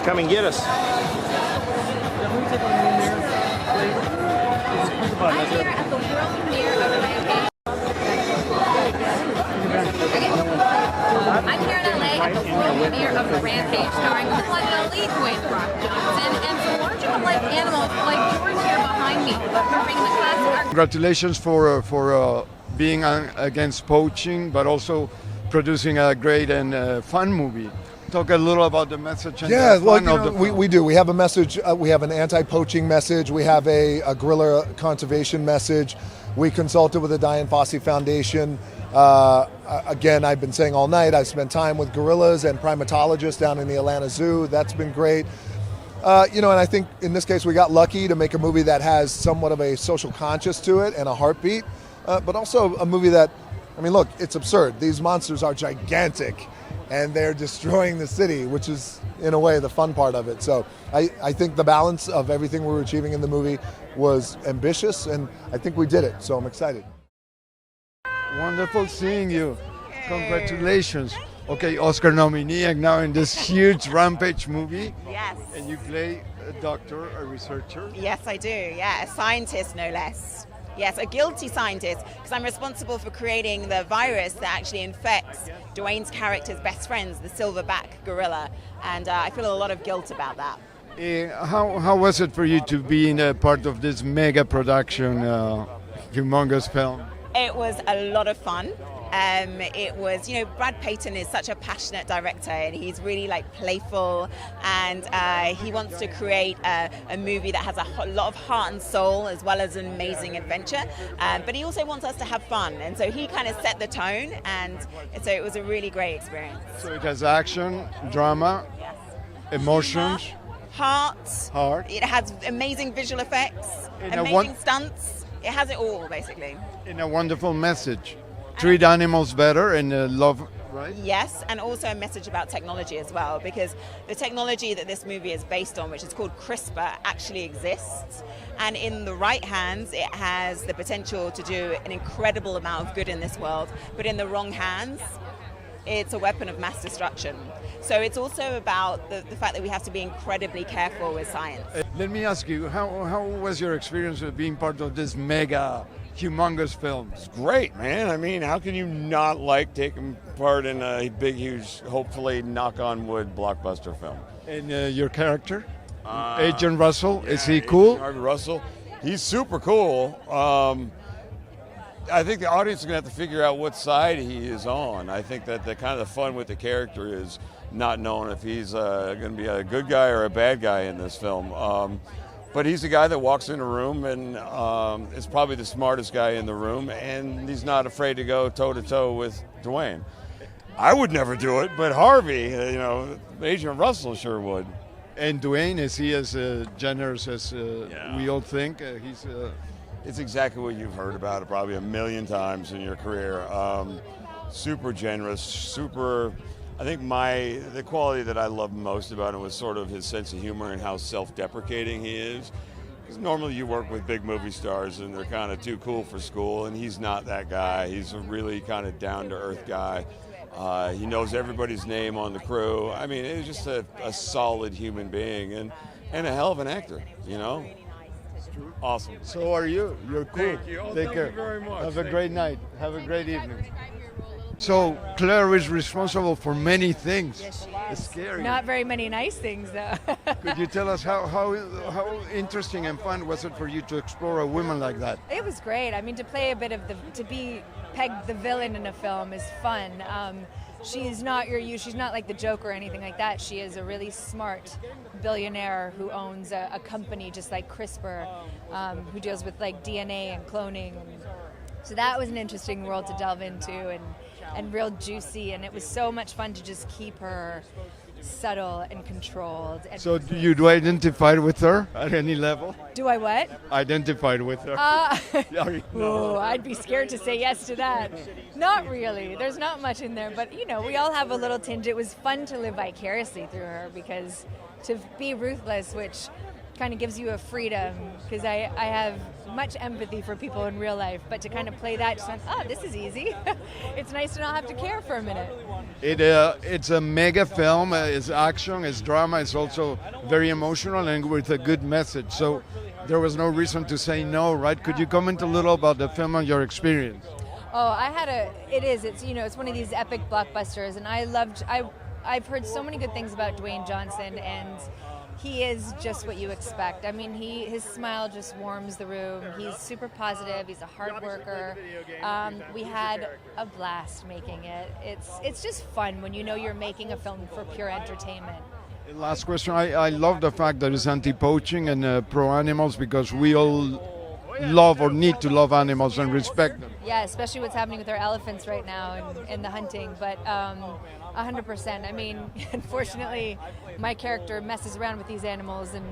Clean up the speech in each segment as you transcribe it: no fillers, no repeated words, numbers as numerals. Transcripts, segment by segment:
come and get us. I'm here at the world premiere of Rampage. I'm here in LA at the world premiere of Rampage, starring the one and only Dwayne "The Rock" Johnson and some larger-than-life animals like George here behind me. We're bringing the classic. Congratulations for being against poaching, but also producing a great and fun movie. Talk a little about the message. And yeah, the well, fun of the film. we do. We have a message. We have an anti-poaching message. We have a gorilla conservation message. We consulted with the Dian Fossey Foundation. Again, I've been saying all night, I've spent time with gorillas and primatologists down in the Atlanta Zoo. That's been great. And I think in this case we got lucky to make a movie that has somewhat of a social conscience to it and a heartbeat, but also a movie that, look, it's absurd. These monsters are gigantic and they're destroying the city, which is, in a way, the fun part of it. So I think the balance of everything we were achieving in the movie was ambitious, and I think we did it, so I'm excited. Wonderful seeing you. Congratulations. Okay, Oscar nominee, and now in this huge Rampage movie. Yes. And you play a doctor, a researcher. Yes, I do. Yeah, a scientist, no less. Yes, a guilty scientist, because I'm responsible for creating the virus that actually infects Dwayne's character's best friends, the silverback gorilla, and I feel a lot of guilt about that. How was it for you to be in a part of this mega production, humongous film? It was a lot of fun. It was, Brad Payton is such a passionate director, and he's really playful, and he wants to create a movie that has a lot of heart and soul as well as an amazing adventure, but he also wants us to have fun, and so he kind of set the tone, and so it was a really great experience. So it has action, drama, yes. emotions, heart. It has amazing visual effects, amazing stunts. It has it all, basically. In a wonderful message. Treat animals better and love, right? Yes, and also a message about technology as well, because the technology that this movie is based on, which is called CRISPR, actually exists. And in the right hands, it has the potential to do an incredible amount of good in this world, but in the wrong hands, it's a weapon of mass destruction. So it's also about the fact that we have to be incredibly careful with science. Let me ask you, how was your experience of being part of this mega, humongous film? It's great, man. How can you not like taking part in a big, huge, hopefully, knock on wood, blockbuster film? And your character? Agent Russell, is he cool? Harvey Russell, he's super cool. I think the audience is going to have to figure out what side he is on. I think that the kind of the fun with the character is not knowing if he's going to be a good guy or a bad guy in this film. But he's a guy that walks in a room and is probably the smartest guy in the room, and he's not afraid to go toe-to-toe with Dwayne. I would never do it, but Harvey, Agent Russell sure would. And Dwayne, is he as generous as we all think? It's exactly what you've heard about it probably 1 million times in your career. Super generous, super... I think the quality that I love most about him was sort of his sense of humor and how self-deprecating he is. Because normally you work with big movie stars and they're kind of too cool for school, and he's not that guy. He's a really kind of down-to-earth guy. He knows everybody's name on the crew. It's just a solid human being and a hell of an actor, Awesome. So are you. You're cool. Thank you. Take care. You very much. Have a great night. Have a great evening. So Claire is responsible for many things. Yes, she is. It's scary. Not very many nice things, though. Could you tell us how interesting and fun was it for you to explore a woman like that? It was great. To play a bit of to be pegged the villain in a film is fun. She's not she's not like the Joker or anything like that. She is a really smart billionaire who owns a company just like CRISPR, who deals with DNA and cloning. So that was an interesting world to delve into and real juicy, and it was so much fun to just keep her subtle and controlled. So you identified with her at any level? Do I what? Identified with her? No. I'd be scared to say yes to that. Not really. There's not much in there, but we all have a little tinge. It was fun to live vicariously through her, because to be ruthless, which kind of gives you a freedom, because I have much empathy for people in real life, but to kind of play that, just like, oh, this is easy. It's nice to not have to care for a minute. It's a mega film. It's action, it's drama, it's also very emotional and with a good message. So there was no reason to say no, right? Could you comment a little about the film and your experience? Oh, it's one of these epic blockbusters, and I've heard so many good things about Dwayne Johnson, and he is just what you expect. I mean, his smile just warms the room. He's super positive. He's a hard worker. We had a blast making it. It's just fun when you know you're making a film for pure entertainment. Last question. I love the fact that it's anti-poaching and pro-animals, because we all love or need to love animals and respect them. Yeah, especially what's happening with our elephants right now and the hunting. But 100%. I mean, unfortunately, my character messes around with these animals and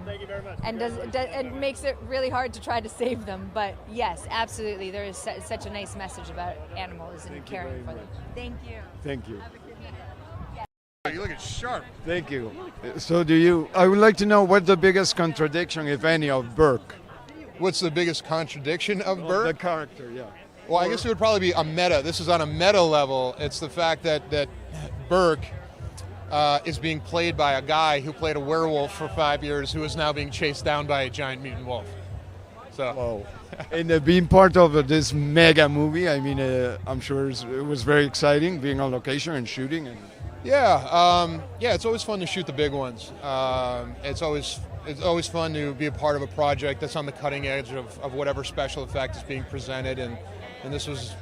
makes it really hard to try to save them. But yes, absolutely, there is such a nice message about animals and caring for them. Thank you. Thank you. You're looking sharp. Thank you. So I would like to know what the biggest contradiction, if any, of Burke. What's the biggest contradiction of The Burke? character, yeah. Well, I guess it would probably be a meta. This is on a meta level. It's the fact that Burke is being played by a guy who played a werewolf for 5 years, who is now being chased down by a giant mutant wolf. So. Wow. And being part of this mega movie, I mean, I'm sure it was very exciting being on location and shooting. Yeah, it's always fun to shoot the big ones. It's always fun to be a part of a project that's on the cutting edge of whatever special effect is being presented, and this was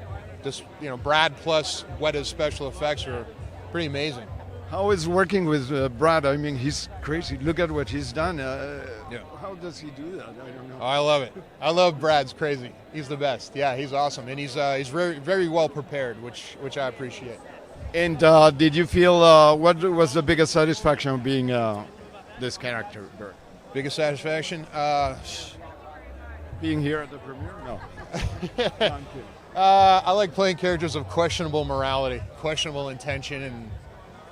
Brad plus Weta's special effects are pretty amazing. How is working with Brad? I mean, he's crazy. Look at what he's done. Yeah. How does he do that? I don't know. Oh, I love it. I love Brad's crazy. He's the best. Yeah, he's awesome, and he's very very well prepared, which I appreciate. And did you feel what was the biggest satisfaction of being this character, Burke? Biggest satisfaction? Being here at the premiere? No. No, I'm kidding. I like playing characters of questionable morality, questionable intention, and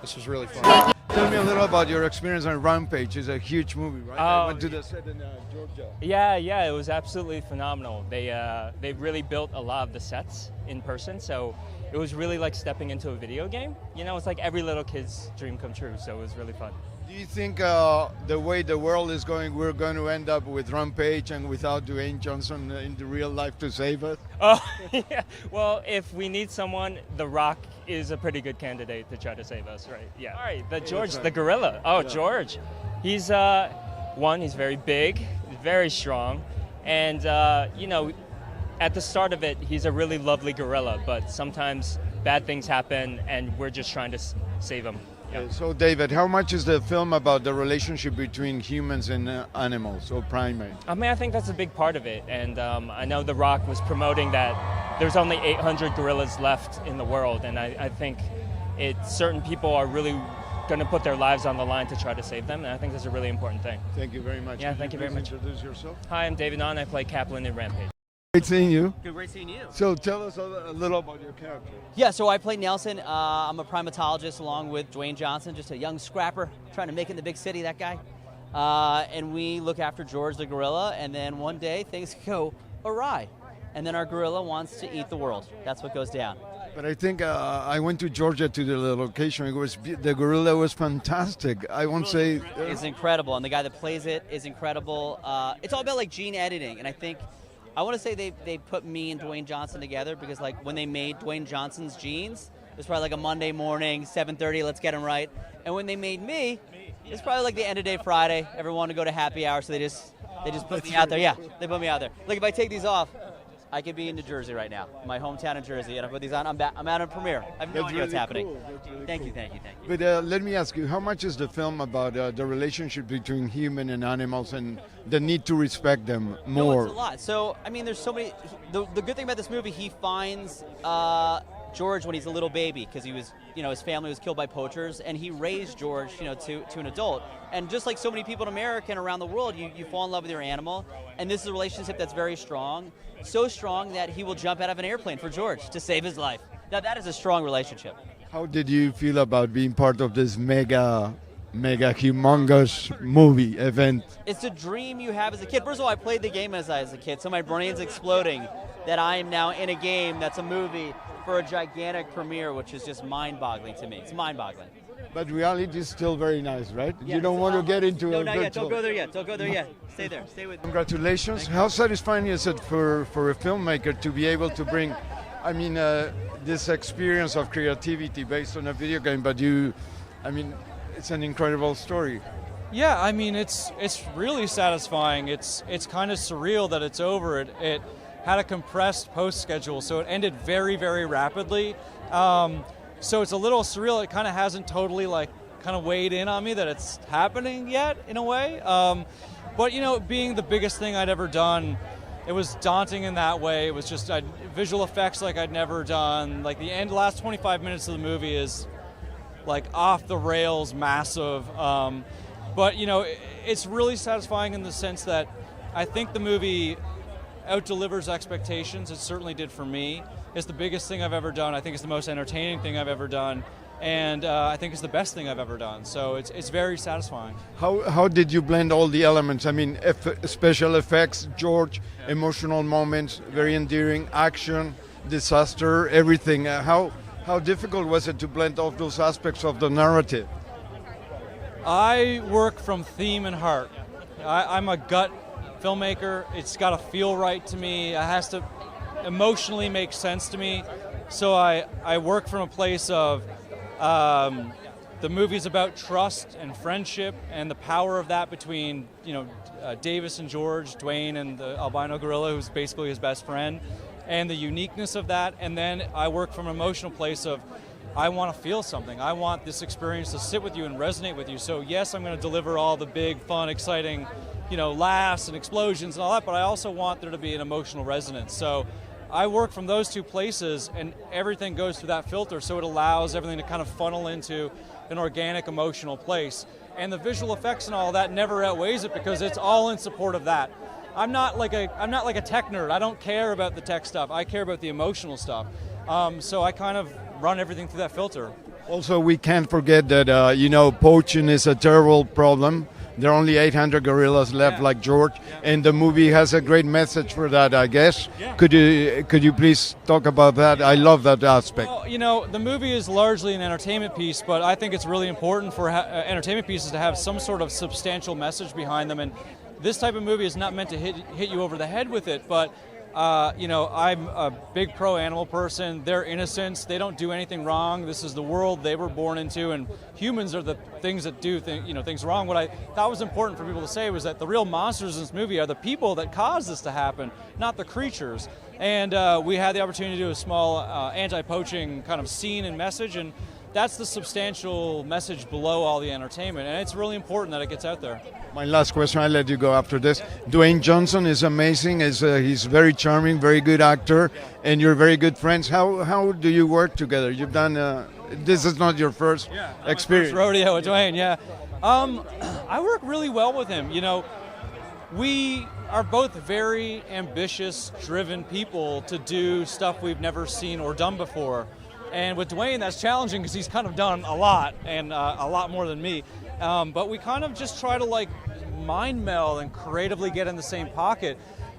this was really fun. Tell me a little about your experience on Rampage. It's a huge movie, right? I went to the set in Georgia. Yeah, it was absolutely phenomenal. They really built a lot of the sets in person, so it was really like stepping into a video game. It's like every little kid's dream come true, so it was really fun. Do you think the way the world is going, we're going to end up with Rampage and without Dwayne Johnson in the real life to save us? Oh, yeah. Well, if we need someone, The Rock is a pretty good candidate to try to save us, right? Yeah. All right, the gorilla. Oh, yeah. George. He's he's very big, very strong, and at the start of it, he's a really lovely gorilla, but sometimes bad things happen, and we're just trying to save him. Yeah. So, David, how much is the film about the relationship between humans and animals or primates? I mean, I think that's a big part of it, and I know The Rock was promoting that there's only 800 gorillas left in the world, and I think certain people are really going to put their lives on the line to try to save them, and I think that's a really important thing. Thank you very much. Yeah, thank you very much. Introduce yourself. Hi, I'm David Nahn. I play Kaplan in Rampage. Great seeing you. Great seeing you. So tell us a little about your character. Yeah, so I play Nelson. I'm a primatologist along with Dwayne Johnson, just a young scrapper trying to make it in the big city, that guy. And we look after George the gorilla, and then one day things go awry. And then our gorilla wants to eat the world. That's what goes down. But I think I went to Georgia to the location. The gorilla was fantastic. I won't say... It's incredible, and the guy that plays it is incredible. It's all about like gene editing, and I want to say they put me and Dwayne Johnson together because like when they made Dwayne Johnson's genes, it was probably like a Monday morning, 7:30, let's get him right. And when they made me, it's probably like the end of day Friday. Everyone wanted to go to happy hour, so they just put me out there. Yeah, they put me out there. Like if I take these off, I could be in New Jersey right now, my hometown in Jersey, and I put these on. I'm out on premiere. I have no idea what's happening. Cool. Thank you. But let me ask you, how much is the film about the relationship between human and animals and the need to respect them more? No, it's a lot. So, I mean, there's so many. The good thing about this movie, he finds George when he's a little baby because he was, his family was killed by poachers, and he raised George, to an adult. And just like so many people in America and around the world, you fall in love with your animal, and this is a relationship that's very strong. So strong that he will jump out of an airplane for George to save his life. Now that is a strong relationship. How did you feel about being part of this mega mega humongous movie event? It's a dream you have as a kid. First of all, I played the game as a kid, so my brain's exploding that I am now in a game that's a movie for a gigantic premiere, which is just mind-boggling to me. It's mind-boggling. But reality is still very nice, right? You don't want to get into no, a not yet. virtual... Don't go there yet. Don't go there yet. Stay there. Stay with me. Congratulations. How satisfying is it for a filmmaker to be able to bring, this experience of creativity based on a video game, but it's an incredible story. Yeah, I mean, it's really satisfying. It's kind of surreal that it's over. It had a compressed post schedule, so it ended very, very rapidly. So it's a little surreal. It kind of hasn't totally kind of weighed in on me that it's happening yet, in a way. But being the biggest thing I'd ever done, it was daunting in that way. It was just visual effects like I'd never done. Like the last 25 minutes of the movie is like off the rails, massive. But it's really satisfying in the sense that I think the movie out-delivers expectations. It certainly did for me. It's the biggest thing I've ever done. I think it's the most entertaining thing I've ever done. And I think it's the best thing I've ever done. So it's very satisfying. How did you blend all the elements? I mean, special effects, George, emotional moments, very endearing, action, disaster, everything. How difficult was it to blend all those aspects of the narrative? I work from theme and heart. I'm a gut filmmaker. It's got to feel right to me. It has to emotionally make sense to me. So I work from a place of the movie's about trust and friendship and the power of that between Davis and George, Dwayne and the albino gorilla, who's basically his best friend, and the uniqueness of that. And then I work from an emotional place of I want to feel something. I want this experience to sit with you and resonate with you. So yes, I'm going to deliver all the big, fun, exciting, laughs and explosions and all that, but I also want there to be an emotional resonance. So I work from those two places, and everything goes through that filter, so it allows everything to kind of funnel into an organic, emotional place. And the visual effects and all that never outweighs it because it's all in support of that. I'm not like a tech nerd. I don't care about the tech stuff. I care about the emotional stuff. So I kind of run everything through that filter. Also, we can't forget that poaching is a terrible problem. There are only 800 gorillas left, like George, and the movie has a great message for that, I guess. Yeah. Could you please talk about that? I love that aspect. Well, the movie is largely an entertainment piece, but I think it's really important for entertainment pieces to have some sort of substantial message behind them. And this type of movie is not meant to hit you over the head with it, but I'm a big pro-animal person. They're innocents. They don't do anything wrong. This is the world they were born into, and humans are the things that do things wrong. What I thought was important for people to say was that the real monsters in this movie are the people that caused this to happen, not the creatures. And we had the opportunity to do a small anti-poaching kind of scene and message, and that's the substantial message below all the entertainment, and it's really important that it gets out there. My last question, I'll let you go after this. Dwayne Johnson is amazing. He's very charming, very good actor, and you're very good friends. How do you work together? You've done, this is not your first experience. First rodeo with Dwayne, yeah. I work really well with him. We are both very ambitious, driven people to do stuff we've never seen or done before. And with Dwayne, that's challenging because he's kind of done a lot, and a lot more than me. But we kind of just try to mind meld and creatively get in the same pocket.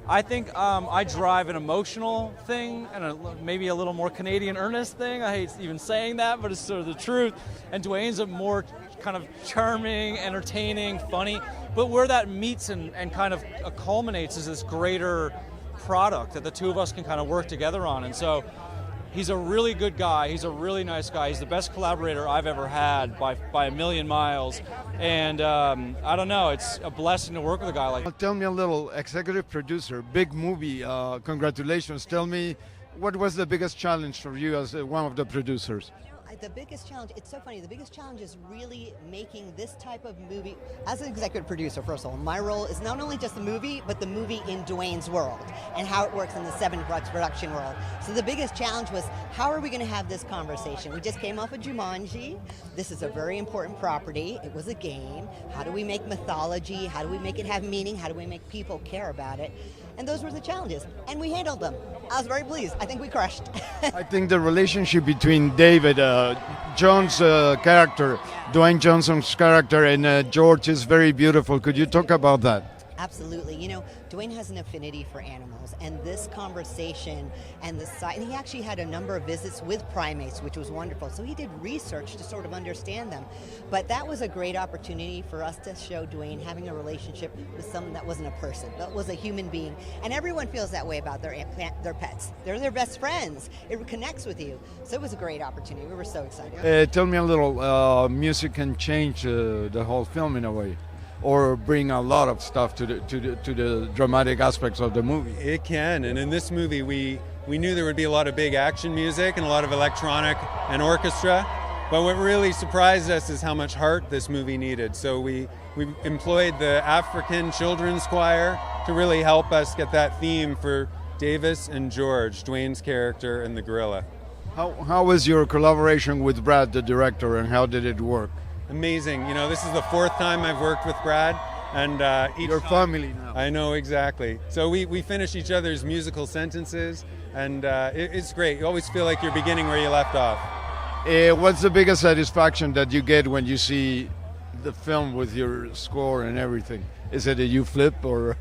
I think I drive an emotional thing and maybe a little more Canadian earnest thing. I hate even saying that, but it's sort of the truth. And Dwayne's a more kind of charming, entertaining, funny. But where that meets and kind of culminates is this greater product that the two of us can kind of work together on. And so he's a really good guy. He's a really nice guy. He's the best collaborator I've ever had by a million miles. And I don't know, it's a blessing to work with a guy like that. Tell me a little, executive producer, big movie, congratulations. Tell me, what was the biggest challenge for you as one of the producers? The biggest challenge, it's so funny, the biggest challenge is really making this type of movie. As an executive producer, first of all, my role is not only just the movie, but the movie in Dwayne's world and how it works in the Seven Bucks production world. So the biggest challenge was, how are we going to have this conversation? We just came off of Jumanji. This is a very important property. It was a game. How do we make mythology? How do we make it have meaning? How do we make people care about it? And those were the challenges. And we handled them. I was very pleased. I think we crushed. I think the relationship between David Jones' character, Dwayne Johnson's character, and George is very beautiful. Could you talk about that? Absolutely. You know, Dwayne has an affinity for animals, and this conversation and and he actually had a number of visits with primates, which was wonderful. So he did research to sort of understand them. But that was a great opportunity for us to show Dwayne having a relationship with someone that wasn't a person, that was a human being. And everyone feels that way about their pets. They're their best friends. It connects with you. So it was a great opportunity. We were so excited. Tell me a little, music can change the whole film in a way, or bring a lot of stuff to the dramatic aspects of the movie. It can, and in this movie we knew there would be a lot of big action music and a lot of electronic and orchestra, but what really surprised us is how much heart this movie needed. So we employed the African Children's Choir to really help us get that theme for Davis and George, Dwayne's character and the gorilla. How was your collaboration with Brad, the director, and how did it work? Amazing. You know, this is the 4th time I've worked with Brad, and each Your time, family now. I know, exactly. So we finish each other's musical sentences, and it's great. You always feel like you're beginning where you left off. What's the biggest satisfaction that you get when you see the film with your score and everything? Is it a you flip or?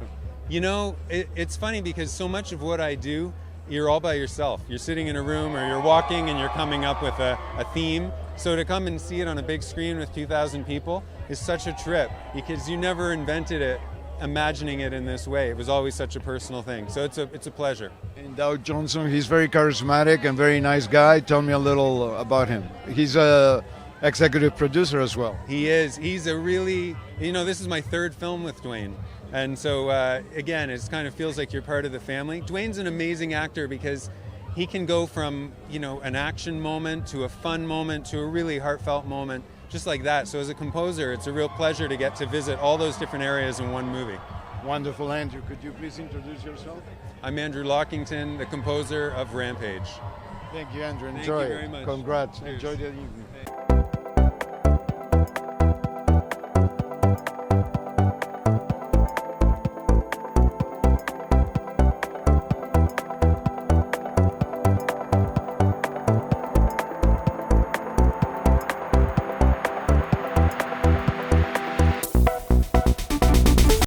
You know, it's funny because so much of what I do, you're all by yourself. You're sitting in a room or you're walking and you're coming up with a theme. So to come and see it on a big screen with 2,000 people is such a trip because you never invented it imagining it in this way. It was always such a personal thing. So it's a pleasure. And Doug Johnson, he's very charismatic and very nice guy. Tell me a little about him. He's a executive producer as well. He is. He's a really, you know, this is my 3rd film with Dwayne. And so, again, it kind of feels like you're part of the family. Dwayne's an amazing actor because he can go from, you know, an action moment to a fun moment to a really heartfelt moment, just like that. So as a composer, it's a real pleasure to get to visit all those different areas in one movie. Wonderful. Andrew, could you please introduce yourself? I'm Andrew Lockington, the composer of Rampage. Thank you, Andrew. Thank Enjoy. you very much. Congrats. Cheers. Enjoy the evening.